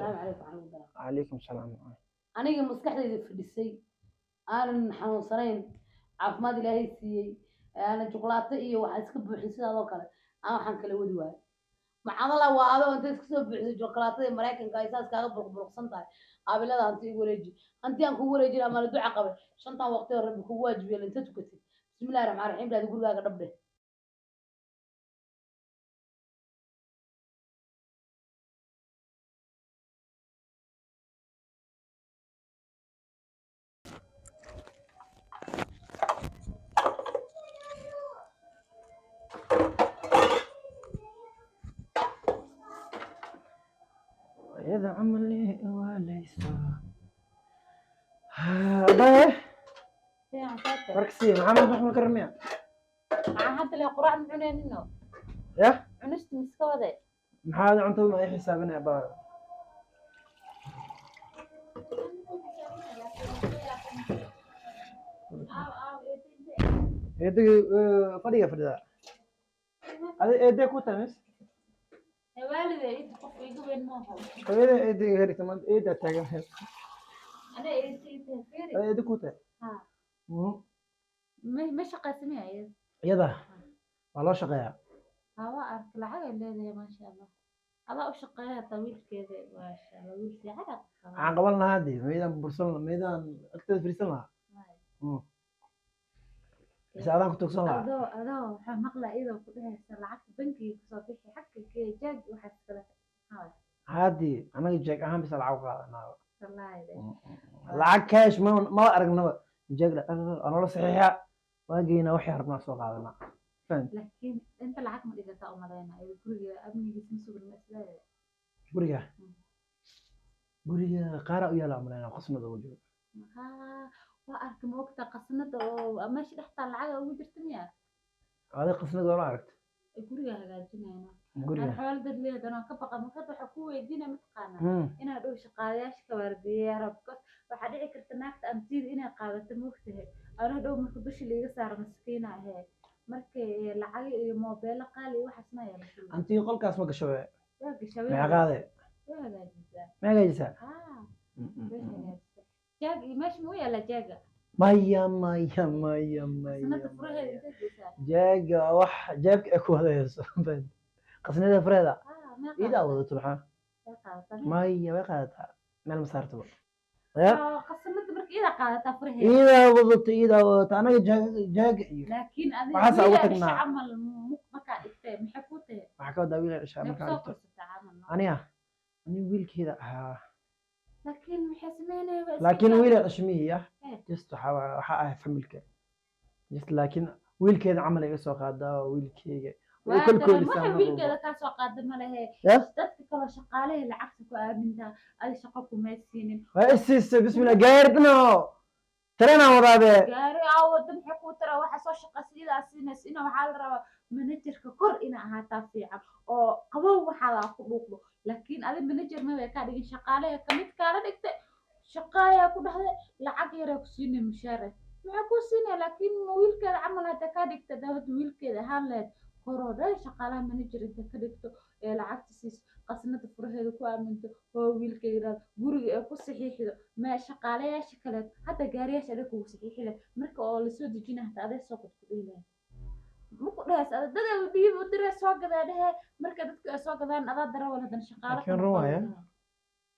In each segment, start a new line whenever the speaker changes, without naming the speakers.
السلام عليكم ورحمة الله.
عليكم السلام.
أنا مسكحتي في الدسي أنا حنوصلين عفماد إلهي سي أنا شوكولاتة إيه وحاسك بحسي هذا كله أنا حنكله ودواء مع الله وهذا وأنت تكسب بحسي شوكولاتة مراكن كايساس كذا برق صنطة قبل هذا أنت يقولي أنت أنك ورجي أما الدعاء قبل شنطة وقت ربك هو واجب اللي أنت تكتب بسم الله الرحمن الرحيم لا تقول لك ربنا
إذا عملي وليس هذا مركزين محمد محمد كرمية
مع حتى لو قرأ معنا إنه
يا
عنست مسكوذة
هذا أنتم ما يحسابنا با إيدي فريدة هذا إيدي كوتامس
والدي يتقف يقبل ما هو
هذا إيدي غير كمان إيدي تاجم
أنا إيدي
إيدي كوتا
ها مش قاسمها
يدا والله شقيا
هوا أرك العجل اللي ما شاء الله الله أشقيها طويل كذا ما شاء الله ويل في عرق
عن قبلنا هذه ميدان برسلنا ميدان أكتر فريسلنا بس هذا كنت أقصلها
أدو مقلة إذا كلها سلعت بنكي صبيحي حق كي جاج وحس كذا
هذه أنا جاك أهم بس العوقة أنا
والله ده
العك كاش ما أرجع جاك أنا صحيحة واجينا وحي هربنا سوق هذا فهمت
لكن أنت العك ما إذا تأمر أنا إذا كل أبني جسم سوق المسألة
guriga qaar u yaala amaleena qasnada ugu jiro
waa arka moogta qasnada oo meesha dhexta lacag ugu jirta miya
aad qasnada wala aragta
guriga hagaajinayna
guriga
xoolo dad leedahay ka baqa marka waxa ku weydiina mataqaana inaad dhow shaqaalayaasha ka waardiyaa rabka waxa dhici karta naagta amtiid inay qaadato moogtahay ana dhow marka dushi liiga saar maskiina ahay markay lacag iyo moobeel qaali waxa isnaa
antii qolkaas ma gasho
waa gashay
ma qaade ما جالسة
جاج ماشي مو يلا جاجا
مايا جاجا وح جابك أكو هذا يرسل قصني فريدة إذا وضعت روحها مايا وقعتها ما المسارته
قسمت برك إذا قاعدة فريدة
إذا وضعت أنا جاج
لكن أنا مش عمل مكا إكتئاب محكوته
محكوته داويل الإشعاع مكا أنا ويل كذا لكن ويل أشمية جست حقها فملك جست لكن ويل كذا عمل يسوق هذا ويل كذا
وكل ويل كذا كاسو قادم له تذكر شقاله العكس كأمنها هذه شقكم ما يسينين
بسم الله قاردنا ترى ورابع
قاري عود حكوا ترى وحصل شقة سيدا سينا وحال روا منجرك كور إنا هاتا فيعا أو قبوا وحالا خلوقه لكن هذا منجر ما يكاد شقاله كميت كارد إكت شقايا كده لعق يرك سين مشارة معكو سين لكن ويل كذا عمل تكاد إكت ده ويل كذا هلا كورودا شقاله منجر إنت كدكتو لعق تسيس قسمة فرها كوا منتو هو ويل كذا جوري كو صحيح ما شقاله شكلت حتى جاريش أديك كو صحيح له مركو أول سود جينا حتى هذا سوق كله مكو ده دad dib u diray soo gadaadhe marka dadku soo gadaan adaa dara wala dan shaqaale
kan ruwaya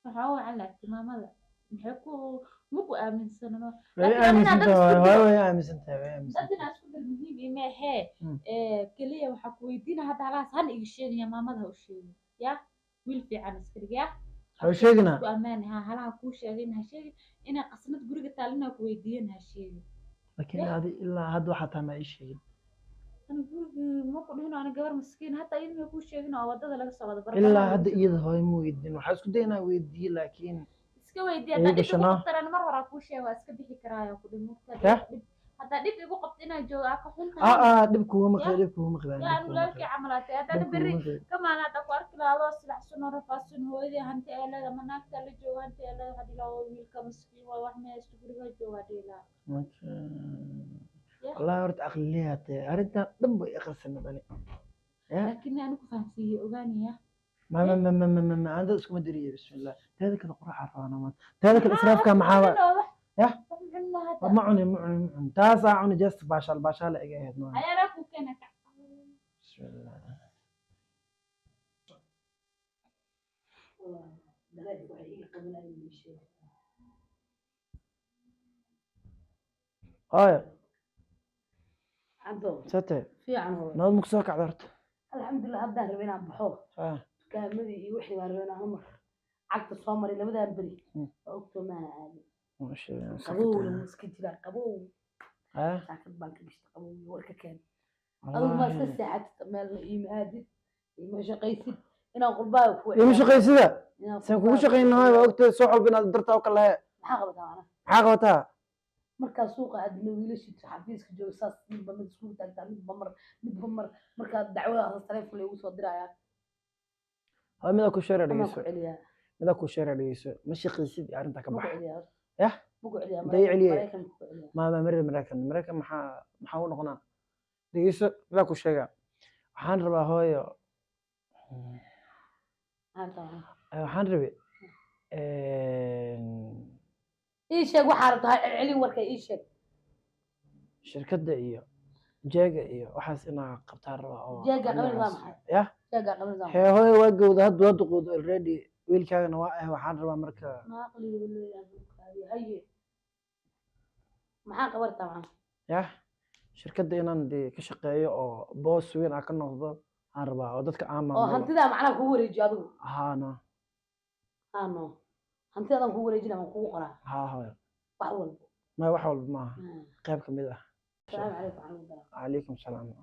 waxa uu cala ihtimaamada maxay ku muku aaminsanano
aaminsantahay
dadna isku dal muhiim ma he kaliya waxa ku weydiina hada halaas han iga sheegaya maamada u sheegay ya wiil fiican iskriga
oo sheegna
ku amaan ha halaha ku sheegin ha sheegin ina qasnad guriga taalina ku weydiin ha sheegin
laakiin hadi ilaa had waxa taa ma ii sheegin
أنا أقول ما قلنا أنا جوار مسكين حتى إني أقول شيء هنا وضد لك صوت برا
إلا هذا إيده هاي مو يدين وحاسك دينا ويدي لكن
اسكو يدي هذا دي ترى أنا مرة أقول شيء واسكو بيحكي كراية وكل مكتب حتى دي بيقول قبتنا جو أكحون
دبكو هو مخبان
يعني ولا كي عملات هذا بري كما أنا تقول كلا الله سلح سنة رفاسن هو إذا هنت إلا لما ناكل جو هنت إلا هذي لو ويلكم مسكين وواحد يستقبل جو هذي لا
الله ورد أخليها أردنا ضب يخلص النبني
لكن أنا كفاهم فيه أغانية
ما عندك اسكو مدري بسم الله هذاك القرعة رانا ما هذاك الإسراف كان معاه يا ما تاسع عن جست باشال إيه هنا
عيارك وكانك
بسم الله هاي
عبدو
ستة
في عنه
ناد مكسوك عذرت
الحمد لله هذا ربنا بحوه كامل يوحي ورنا عمر عقد الصومري اللي بدها بري أكتب معنا عادي
ماشي
قبول مسكتي بقى قبول ساكت بانك بيشت قبول ورك كان هذا ما سكت ساعات مال إيمادي مش قيسي أنا قربا وفوق
مش قيسي سأكون شقين هاي وقت صعب بنا درتها وكلها
حاقبتها
حاقبتها
markaa suuqa aad wiilashii xafiiska jooga saas midba mid isku taagtaa midba mar markaa dacwada taleefon lagu soo dirayaa
هاي ماذا كل شيء
ama ku
رئيسه
celiyaa
ماذا كل شيء رئيسه ماشي قيسي أنت
ma ku
كبح
celiyaa
يا
ma ku celiyaa
ضيع لي
maraykan ku celiyaa
ما مر المراكن محاول نقنا رئيسه ماذا كل شيء حان ربا هاي حان ربي
ii sheeg waxaa rabtaa celin warka ii sheeg
شركة إياه جاجا إياه وحاس إنها قبتها ربا
jeega qabil nidaam maxay
يا
jeega qabil nidaam
هي هاي وجود هاد وجود already ويل كان واقع وحان ربا مركا
ma aqliga leeyahay haye maxaa qabartaa macna
يا شركة إنان دي كشقية أو بوس وين أكن نقض حان ربا أو دتك عامة
oo hantidaa macnaha kugu wareejiyo adigu
هانا
ano hantidadan kugu wareejina ma kugu qoraa
هاي
wax walba
ما وحول ما قيب كميدة
salaamu calaykum waxaan u
عليكم السلام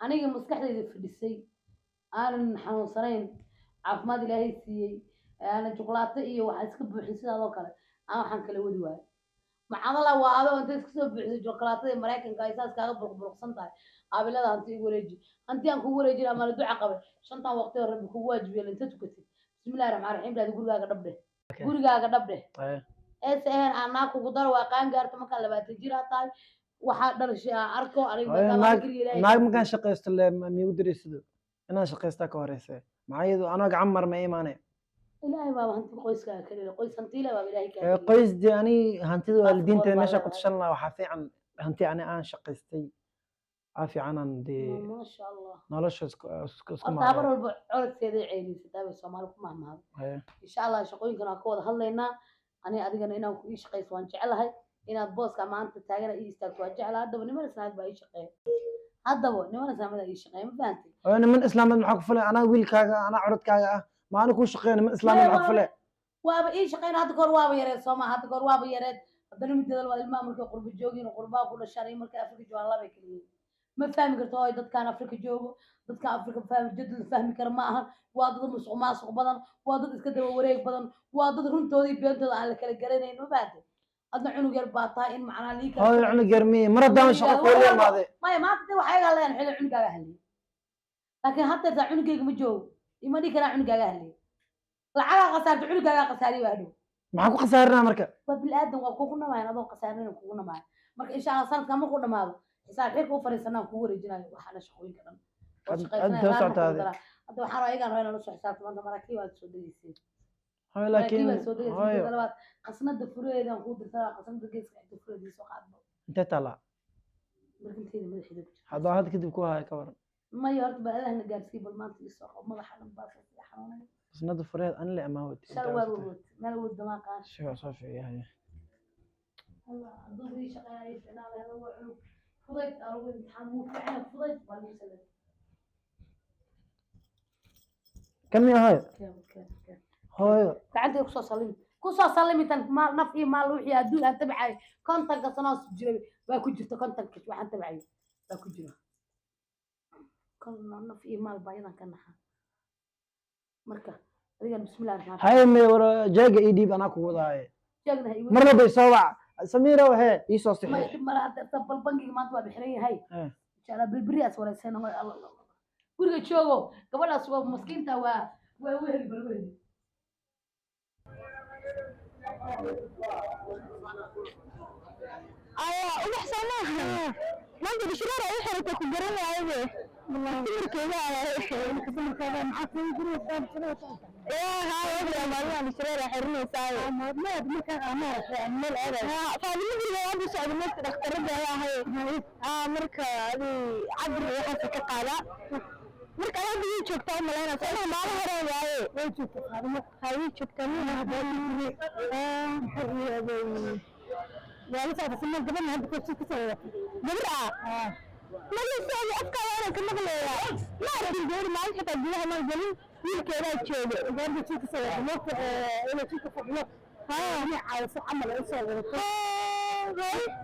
aniga maskaxdayda fadhisay aanan xanuunsanayn caafimaad ilaahay siiyey aanan juqlaato iyo waxa iska buuxin sidaadoo kale aan waxaan kala wadi waayo macadala waa adoo inta iska soo buuxisay juqlaatada maraykanka ay saas kaaga burqburqsan tahay aabilada hanti igu wareeji hanti aan kugu wareejin ama la duca qabay shantan waqti oo rabbi kugu waajibiyay inta tukatay bismillahi raxmaani raxiim daadi gurigaaga dhabdhe ees ahayn aan naa kugu daro waa qaan gaarta markaa 20 jir aad tahay waxaa dhalashay aan arko aniga maadaama guriga ilaahay
naag markaan shaqaysto le miyuu diriisado inaan shaqaystaa ka horeysa maxaa yeelay anoo gacan mar ma iimaanay
ilaahay baa hanti qoyskaaga kaliya qoys hantiile baa ilaahay ka
qoys dee ani hantida waalidiinta meesha ku tashan lahaa waxaa fiican hanti ani aan shaqaystay waxaa fiicanaan dee
ma sha Allah
nolosha isku
horta habar walba codkeeda ceelisay bay Soomaali ku mahmahdo insha Allah shaqooyinkan aan ka wada hadlaynaa ani adigana inaan ku ii shaqayso waan jecelahay inaad booska maanta taagana ii istaagto waa jecelahay haddaba niman isnaad baa ii shaqeeya haddaba niman isnaamada ii shaqeeya ma fahantay
niman islaamad maxaa ku fulay anaa wiilkaaga anaa codadkaaga ah ma ani ku shaqeeya niman islaamad maxaa ku fulay
waaba ii shaqeyna hadda goor waaba yareed Sooma hadda goor waaba yareed haddana mideeda waa ilmaha markay qurbo joogin qurbaa ku dhashaan iyo markay Afrika joogaan laba kaliya ma fahmi karto oo dadkaan Afrika joogo dadka Afrika fahmi jadal fahmi kar ma aha waa dad musuq badan waa dad iska daba wareeg badan waa dad runtoodii beentooda aan la kala garanayn ma fahantay adna cunug yar baa tahay in macnaa lii kala
hooyo cunug yar miye mar haddaan shaqo ku leeyahay
maya maanta waxay galeen xilli cunugaaga halay laakiin hadda taa cunugayga ma joogo ima dhigi karaa cunugaaga halay lacaga qasaarta cunugaaga qasaariyo waa dhow
maxaa ku khasaarinaa marka
waa bilaadan waa kugu namayaan adoo qasaarina kugu namayaan marka insha Allah sanadka markuu dhamaado xisaab xirka u fariisanaa kugu wareejinayo waxaana shaqooyinka dhan hadda waxaan ayagaan rabaa inaan la soo xisaabto maanta maraakiib aad soo degeysay
هاي لكن
هاي قسمة فريدة نقود ثلاث قسمة جيس قاعد فريدة سوق عدو
انت طلع
لكن تيجي مدح يدك
هذا كذب كوها كبر
ما يرد بقى لهنا جالسين بالمنطقة السوق ما راح نبافر يا حرام
قسمة فريد انا اللي اموت
شلوا الود ما الود ما قال
شو صافي هي
الله ضروري شقاية انا هذا هو علوم فضيت اروي امتحان مو فعلا فضيت ولا يسلم
كم يا هاي
كم
هاي
gacanta ku soo salimitan maal naf iyo maal wixii adduun aan tabacay kontanka sano jiray waa ku jirta kontanka waxaan tabacay waa ku jira kon naf iyo maal baayadan ka naxa marka adiga bismillaah rahmaan
هاي مي ورا جاga ii dhiib anaa ku wadaaye
jeegna hay
marna bay soo wac samiira wahe ii soo sixi
mar hadda bal bangiga maanta waa bixin yahay insha Allah bilbiri as wareysana ma Allah guriga joogo gabadhaas waa maskiinta waa wehel balweel
ubax samaha maanta bishraar ay xirata ku garan waaye والله كذا كذا معك يجري ها يا ما أنا شريرة حرني ساي ما مكان أنا من الأرض فاضي لي أبي سعد نفس دكتور ده هاي مركا هذه عبر يحس كقالة مركا هذه شفتها ملانا أنا ما لها رأي وين شفتها هاي شفتها من هذا حرية يعني صار سمع قبل ما هذا كل شيء كسر قبل ما يسوي أفكار أنا كم غليا ما أعرف الجوري ما أعرف أديها ما يقولون يمكن تشوفه قبل شيء كسر موت إلى شيء كسر أنا عاوز أعمل أسوي هاي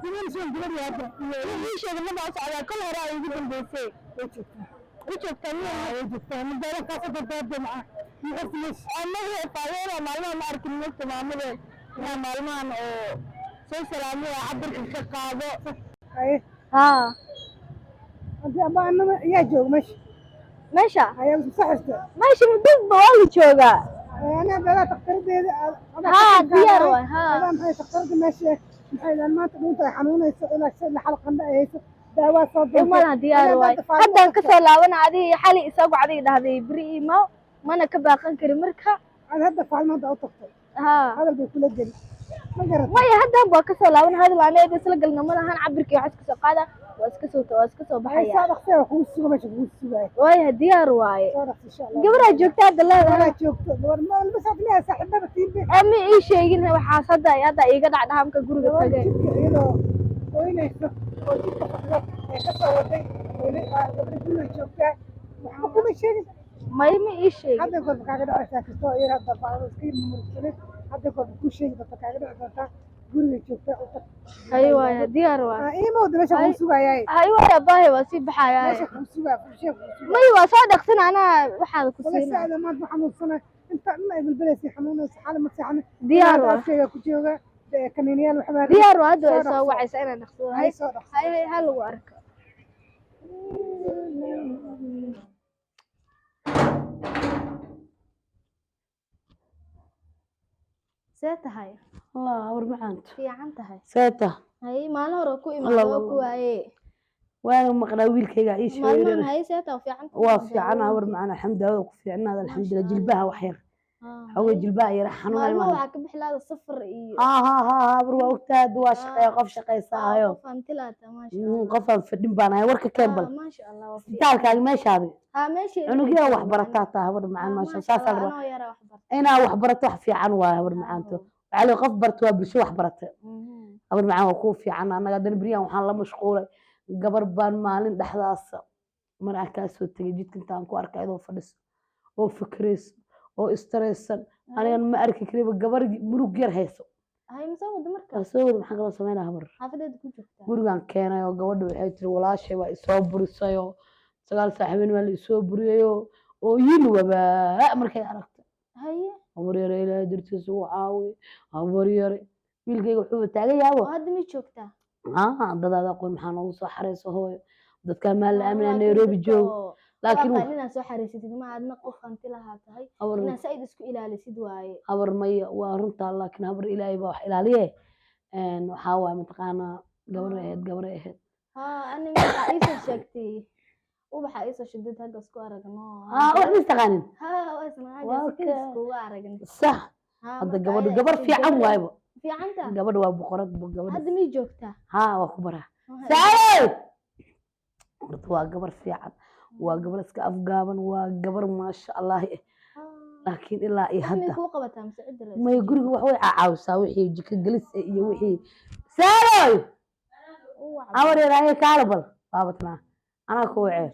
زمان شو نقول يا أبا ليش أنا ما بعرف على كل رأي يجيب البيسي وشوف تاني وشوف من دارك كاسة الدرب معه يحسنش أنا هي طايرة ما أعرف النت ما أعمله يا معلمان أو سوسة رامي عبر الشقة ها
أبا أنا يا جو ماشي هيا مسحته
ماشي مدب والله جوجا
أنا بلا تقترب
ها ديار ها
أنا محي تقترب ماشي محي لما تقول ترى حنونة إلى شيء حلقة ده دعوة صوت
ما ديار واي حتى كسر لاونا عادي حالي إساق عادي ده هذه بري ما أنا كباقن كرمركها
أنا هذا فعل ما ده تقترب
ها
هذا بيكون الجن ما جرت
ما يهدى بكسر لاونا هذا اللي أنا بس لقى لنا هن عبرك يا حسك سقادة واسكسو بحياة
صادق سوى خوش سوى ماشي خوش سوى
واي ديار واي
صادق إن شاء الله
قبرها جوكتا دلها
ولا شوف ما بس أتني صاحبنا بتيجي
أمي إيه شيء إنها وحاسدة يا دا يقعد عندها مك جروج تجي
وين يسوق وجيك فقط كسوتي وين قبل كل شوكة وحكم شيء
ما يمي إيه شيء
هذا يقول بكاغد عشان كسو إيرا دفع مسكين مرسلين هذا يقول بكل شيء بكاغد عشان قول شوكة
أيوة يا ديار واي
إيه ما ودنا شو خوسوا ياي
أيوة يا باهي واسيب بحياة
ماشي خوسوا كل شيء
ما يوا صادق سنة أنا وحال
ولا
كسينا
ساعة ما محمود سنة أنت ما بالبلد يحمون حالة مسحنا
ديار واي
شيء كتير كمينيان وحمار
ديار واي دو يسوي عيسى نخسوها
هاي صادق
هاي هلو أرك سيتا هاي
الله أور معانت
في عنتا هاي
ساته
هاي ما له ركو
الله
إما
الله.
ركو هاي
وأنا مقنا ويلكيga عيش
ما
ويرر
هاي سيتا وفي عنتا
وفي عنا أور معنا الحمد لله وفي عنا هذا الحمد لله جلبها وحير حوي جلبها يرحنا
ما
ما
waxaa ka bixlaada safar iyo
ها بروا وقتها دوا شقيا قف شقيساyo
qof antilaata ma sha Allah
qofan fadhin baan ahay warka keenbal
ma sha Allah waa fiican
isbitaalkaaga meeshaadi
ha meeshii
cunugiga wax barataa taa habar macaan maasha saas la
anoo yara wax bartay
inaa wax barato wax fiican waa habar macaanto wali qof barto waa bulsho wax baratay habar macaan waa ku fiican anaga dan bariyan waxaan la mashquulay gabar baan maalin dhaxdaas mar aan ka soo tagay jidka intaan ku arkay oo fadhiso oo fikreys oo stressan aniga ma arki kariba gabar murug yar hayso
hay masawad marka
soo wada maxaa kala sameynaa habar
xaafadeed ku joogtaa
gurigan keenay oo gabadha waxay tiri walaashay waa isoo burisay oo sagaal saaxiibin waa la isoo buriyay oo yiil waba markay aragtay
haye
habar yar ilaahay dartiisa u caawi habar yar wiilkayga wuxuu taagan yahay
hadda mi joogtaa
dadaada aqoon maxaa noogu soo xareyso hooyo dadka maal la aaminaa Nairobi joog laakiin
inaa soo xariisatid ma aadna qof anti lahaa tahay inaa said isku ilaalisid waaye
habar maya waa runta laakiin habar ilaahay baa wax ilaaliye waxaa waaye mataqaanaa gabar ahayd
ani waxaa iisoo sheegtay ubaxa iisoo shidid hagga isku aragno
wax ma istaqaanin
waa isna hagga iskugu aragn
sax hadda gabadhu gabar fiican waayba
fiicanta
gabadhu waa boqorad gabadhu
hadda mi joogtaa
waa ku baraa saay horta waa gabar fiican waa gabar iska afgaaban waa gabar maasha Allah laakiin ilaa iyo hadda
ku qabataa mas'uudda
may guriga wax way caawisaa wixii jika galis iyo wixii saay awar yaraaye kaalbal baabatna ana ku wacay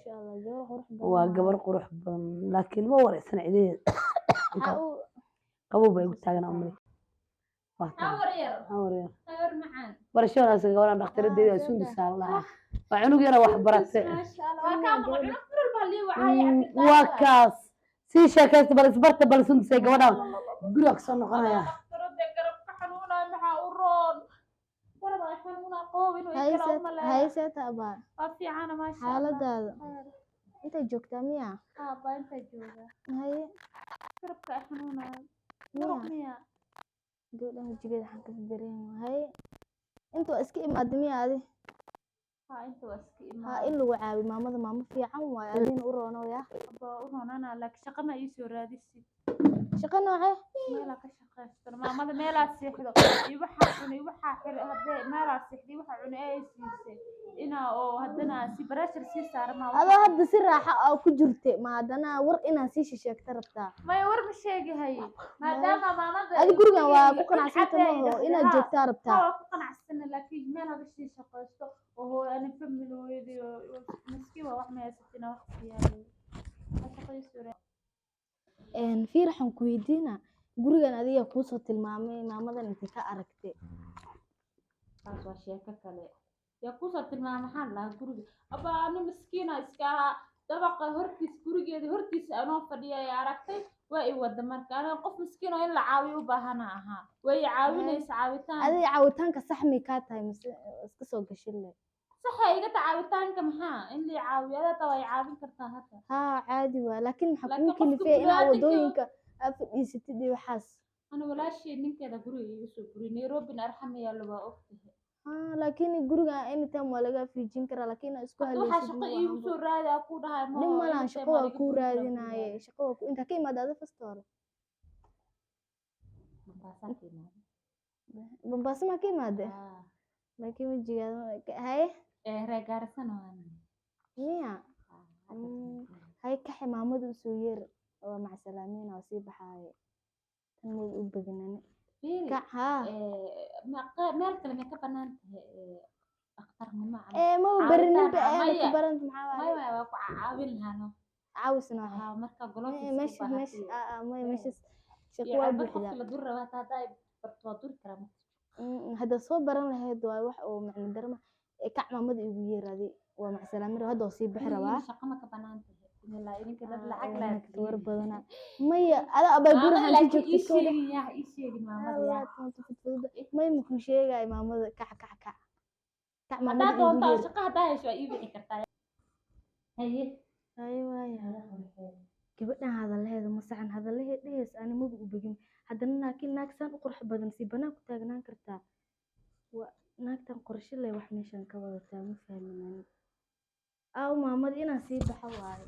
waa gabar qurux badan laakiin ma waraysan ciideed qabow bay u taagan amri awar yar macaan barashadaas gabadhan dhakhtaraddeeda suundi saar lahaa waa cunug yar wax baratay waa kaas si sheekaysta bal isbarta bal suundi say gabadhan guriga ka soo noqonaya
هاي ستابا حالدادا انت joogtaa miya haye
garabka xanuunaa
miya gabadhan wajigeeda waxaan ka dareemaa haye inta waa iska imaada miya adi
inta waa iska
ها
imaan
إلا وعاوي ماما في عم وأدين ورونا ويا
aba u roonana laakiin shaqa ma ii soo raadisid
شقنا وعيه
meelaa ka shaqaystan maamada meelaa seexdo iyo waxaa cunay iyo waxaa xiri haddee meelaa seexday waxaa cunay ay siisay inaa oo haddana si barashar sii saarmaa
هذا هذا سر راح أو كجرت ما دنا ور إنا سيش شيك تربتا
maya war ma sheegi haye maadaama maamada
هذا قرنا وكنا عسيت ما هو إنا جبت تربتا
waa ku qanacsana laakiin meel haga sii shaqaysto oo ani familooyadii miskiin waa wax maysatina wax siyaadey shaqaysto
إن في راح نكويدينا قرنا هذه قوسة المامي ماما ذا أنت كأركتي
taas waa sheeko kale yaa kusoo tilmaama maxaan lahaa guriga aba ani miskiina iska ahaa dabaqa hortiis gurigeeda hortiisa anoo fadhiya ay aragtay waa i wada marka aniga qof miskiin oo in la caawiyo u baahana ahaa way i caawinaysa caawitaan
هذه عاوتانك صحمي كاتاي مس اسكسو قشلة
saxa iga ta caawitaanka maxaa in la i caawiyo adaa waa i caawin kartaa hadda
ها عادي لكن
لكن
حكون كل
قفك
في إنا
بلادك
ودوينك أفضل ستدي وحاس
ana walaashey ninkeeda guriga iga soo buriyay nairobina arxamayaalo waa ogtahay
ها لكن قرنا إني تام ولا في جنكرة لكن اسكو
hadda waxaa shaqo iigu soo raadi aa ku dhahay
دم ملا شقوة كورا ديناي شقوة أنت كي ما دادا فستور بمباس ما كي ما ده لكن وجي هاي
reegaarsana
ميا هاي كحي محمد وسوير ومع سلامين وسيب حاي تنمو وبجنن ها
meel kale may ka banaan tahay akhtarnimo
إيه مو برنين بقى
مية.
أنا كبرت معاه
maya waa ku caawin lahaano
عاوز نوعها
marka
مش مش مش شقوة
qofka
بحدا
la dur rabaa hadaa barto waa duri karaa
هذا صوب برا لهاد واي ومعنى درما كع محمد يغير هذه ومع سلامين هذا وسيب بحروا
shaqa ma ka banaan tahay ilaa idinka dad lacag
لك
laa
تور بدنا مية أنا أبى أقول هذه
laakiin ii
جبت كده
sheegin yaa ii sheegin maamada yaa
مية ممكن شيء جاي محمد كع كع كع كع محمد
hadaa doontaa
يغير
shaqa hadaa hesho waa ii wici kartaa haye
أيوة يا gabadhan hadalheeda ma saxan hadalhees ani maba u begin haddana laakiin naag saan u qurux badan si banaan ku taagnaan kartaa waa naagtan qorshe leh wax meeshan ka wadataa ma fahmin ani aaw maamad inaan sii baxa waaye